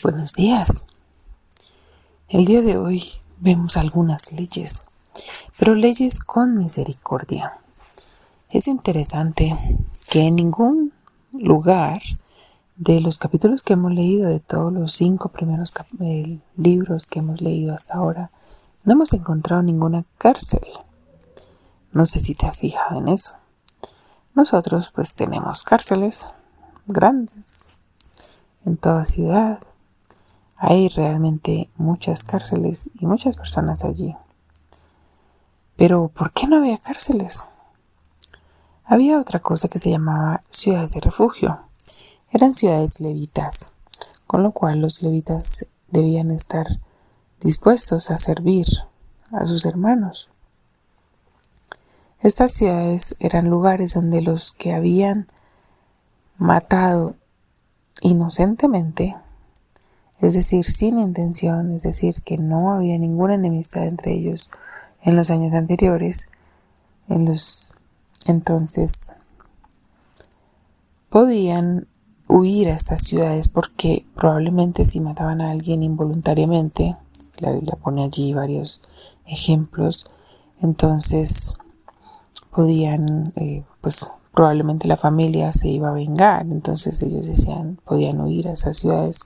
Buenos días. El día de hoy vemos algunas leyes, pero leyes con misericordia. Es interesante que en ningún lugar de los capítulos que hemos leído, de todos los 5 primeros libros que hemos leído hasta ahora, no hemos encontrado ninguna cárcel. No sé si te has fijado en eso. Nosotros pues tenemos cárceles grandes en toda ciudad. Hay realmente muchas cárceles y muchas personas allí. Pero ¿por qué no había cárceles? Había otra cosa que se llamaba ciudades de refugio. Eran ciudades levitas, con lo cual los levitas debían estar dispuestos a servir a sus hermanos. Estas ciudades eran lugares donde los que habían matado inocentemente, es decir, sin intención, es decir, que no había ninguna enemistad entre ellos en los años anteriores, entonces podían huir a estas ciudades porque probablemente si mataban a alguien involuntariamente, la Biblia pone allí varios ejemplos, entonces podían, probablemente la familia se iba a vengar, entonces ellos podían huir a esas ciudades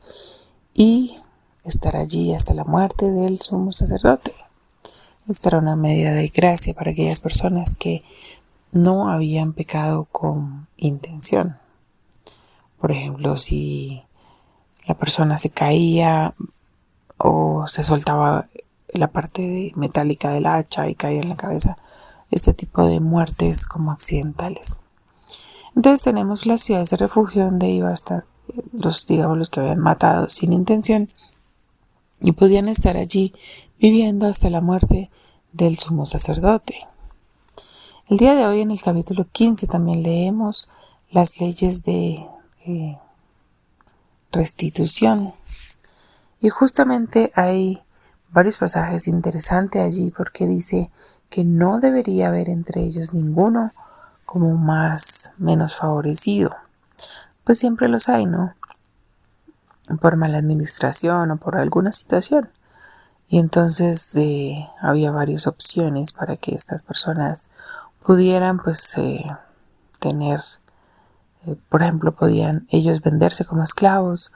y estar allí hasta la muerte del sumo sacerdote. Esta era una medida de gracia para aquellas personas que no habían pecado con intención. Por ejemplo, si la persona se caía o se soltaba la parte metálica del hacha y caía en la cabeza, este tipo de muertes como accidentales. Entonces tenemos las ciudades de refugio donde iba hasta los que habían matado sin intención y podían estar allí viviendo hasta la muerte del sumo sacerdote. El día de hoy en el capítulo 15 también leemos las leyes de restitución y justamente hay varios pasajes interesantes allí porque dice que no debería haber entre ellos ninguno como menos favorecido. Pues siempre los hay, ¿no? Por mala administración o por alguna situación. Y entonces había varias opciones para que estas personas pudieran tener, por ejemplo, podían ellos venderse como esclavos,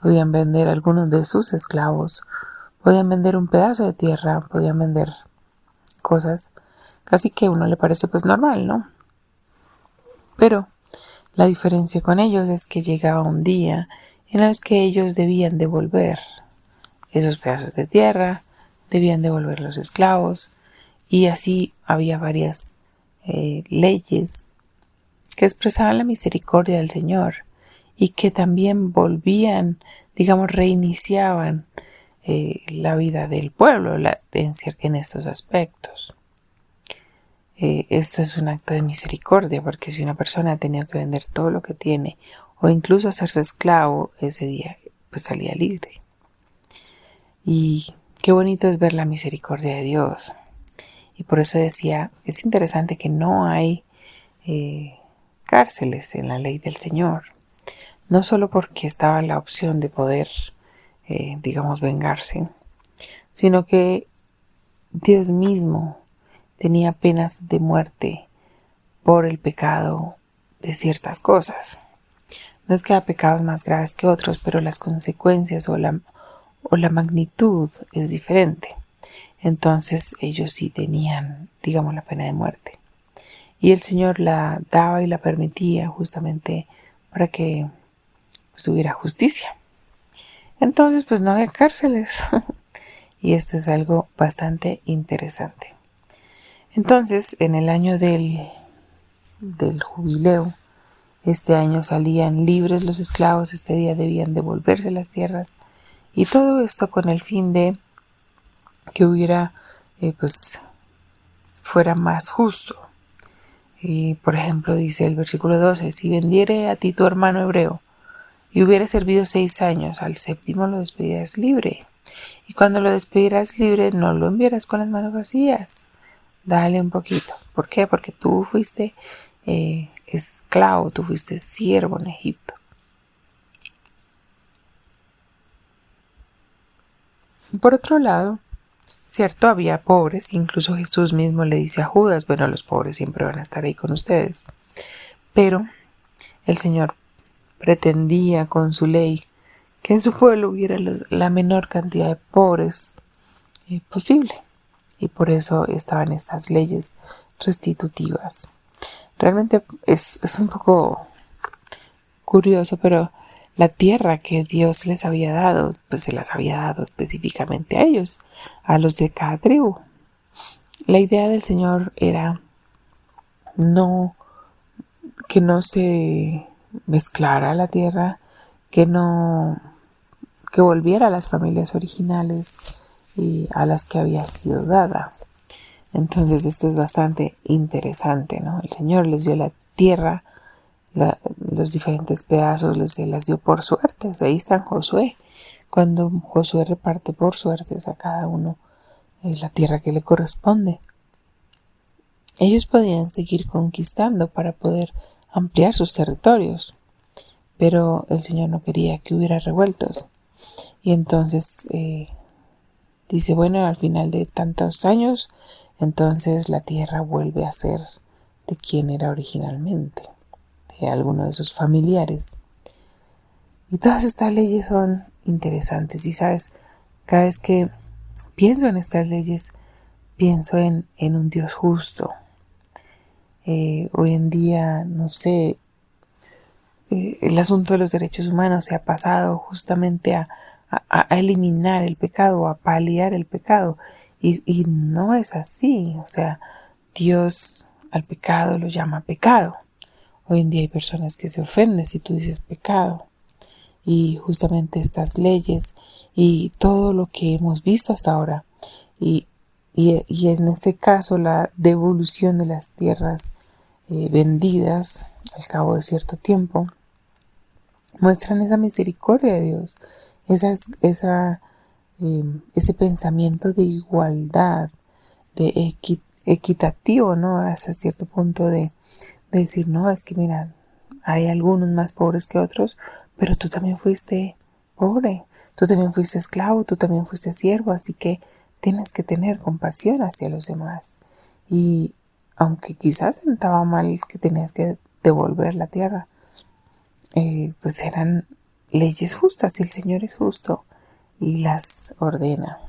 podían vender algunos de sus esclavos, podían vender un pedazo de tierra, podían vender cosas casi que a uno le parece pues normal, ¿no? Pero la diferencia con ellos es que llegaba un día en el que ellos debían devolver esos pedazos de tierra, debían devolver los esclavos y así había varias leyes que expresaban la misericordia del Señor y que también reiniciaban la vida del pueblo en estos aspectos. Esto es un acto de misericordia porque si una persona ha tenido que vender todo lo que tiene o incluso hacerse esclavo, ese día pues salía libre. Y qué bonito es ver la misericordia de Dios. Y por eso decía, es interesante que no hay cárceles en la ley del Señor. No solo porque estaba la opción de poder, vengarse, sino que Dios mismo tenía penas de muerte por el pecado de ciertas cosas. No es que haya pecados más graves que otros, pero las consecuencias o la magnitud es diferente. Entonces ellos sí tenían, la pena de muerte. Y el Señor la daba y la permitía justamente para que hubiera justicia. Entonces pues no había cárceles. Y esto es algo bastante interesante. Entonces en el año del jubileo, este año salían libres los esclavos, este día debían devolverse las tierras y todo esto con el fin de que hubiera fuera más justo. Y por ejemplo dice el versículo 12, si vendiere a ti tu hermano hebreo y hubiera servido 6 años, al 7º lo despedirás libre. Y cuando lo despedirás libre, no lo enviarás con las manos vacías. Dale un poquito. ¿Por qué? Porque tú fuiste esclavo, tú fuiste siervo en Egipto. Por otro lado, cierto, había pobres, incluso Jesús mismo le dice a Judas, bueno, los pobres siempre van a estar ahí con ustedes. Pero el Señor pretendía con su ley que en su pueblo hubiera la menor cantidad de pobres posible. Y por eso estaban estas leyes restitutivas. Realmente es un poco curioso, pero la tierra que Dios les había dado, pues se las había dado específicamente a ellos, a los de cada tribu. La idea del Señor era que no se mezclara la tierra, que volviera a las familias originales y a las que había sido dada. Entonces esto es bastante interesante, ¿no? El Señor les dio la tierra, los diferentes pedazos se las dio por suertes. Ahí está en Josué, cuando Josué reparte por suertes a cada uno la tierra que le corresponde. Ellos podían seguir conquistando para poder ampliar sus territorios, pero el Señor no quería que hubiera revueltos. Y entonces dice, bueno, al final de tantos años, entonces la tierra vuelve a ser de quien era originalmente, de alguno de sus familiares. Y todas estas leyes son interesantes. Y sabes, cada vez que pienso en estas leyes, pienso en un Dios justo. Hoy en día, no sé, el asunto de los derechos humanos se ha pasado justamente a eliminar el pecado, a paliar el pecado. Y no es así. O sea, Dios al pecado lo llama pecado. Hoy en día hay personas que se ofenden si tú dices pecado. Y justamente estas leyes y todo lo que hemos visto hasta ahora, y en este caso la devolución de las tierras vendidas al cabo de cierto tiempo, muestran esa misericordia de Dios, ese pensamiento de igualdad, de equitativo, ¿no? Hasta cierto punto de decir, no, es que mira, hay algunos más pobres que otros, pero tú también fuiste pobre, tú también fuiste esclavo, tú también fuiste siervo, así que tienes que tener compasión hacia los demás. Y aunque quizás sentaba mal que tenías que devolver la tierra, pues eran leyes justas y el Señor es justo y las ordena.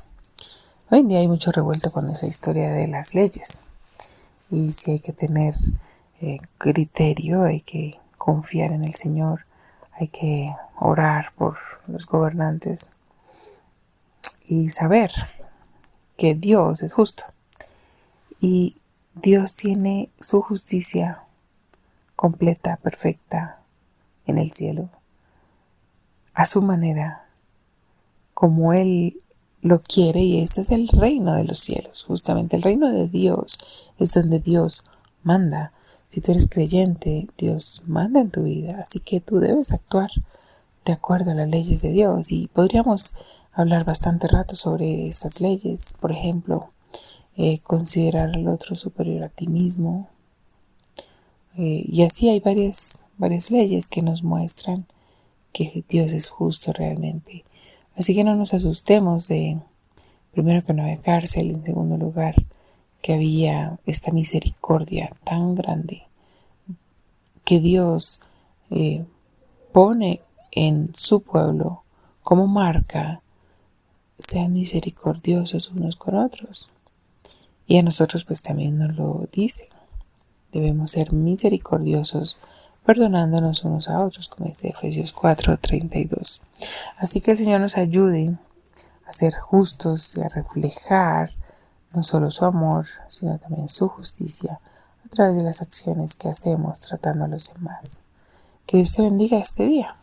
Hoy en día hay mucho revuelto con esa historia de las leyes y sí hay que tener criterio, hay que confiar en el Señor, hay que orar por los gobernantes y saber que Dios es justo y Dios tiene su justicia completa, perfecta en el cielo, a su manera, como Él lo quiere, y ese es el reino de los cielos. Justamente el reino de Dios es donde Dios manda. Si tú eres creyente, Dios manda en tu vida, así que tú debes actuar de acuerdo a las leyes de Dios. Y podríamos hablar bastante rato sobre estas leyes. Por ejemplo, considerar al otro superior a ti mismo. Y así hay varias leyes que nos muestran que Dios es justo realmente. Así que no nos asustemos de, primero, que no había cárcel, en segundo lugar, que había esta misericordia tan grande que Dios pone en su pueblo como marca. Sean misericordiosos unos con otros. Y a nosotros pues también nos lo dice. Debemos ser misericordiosos, perdonándonos unos a otros, como dice Efesios 4:32. Así que el Señor nos ayude a ser justos y a reflejar no solo su amor, sino también su justicia a través de las acciones que hacemos tratando a los demás. Que Dios te bendiga este día.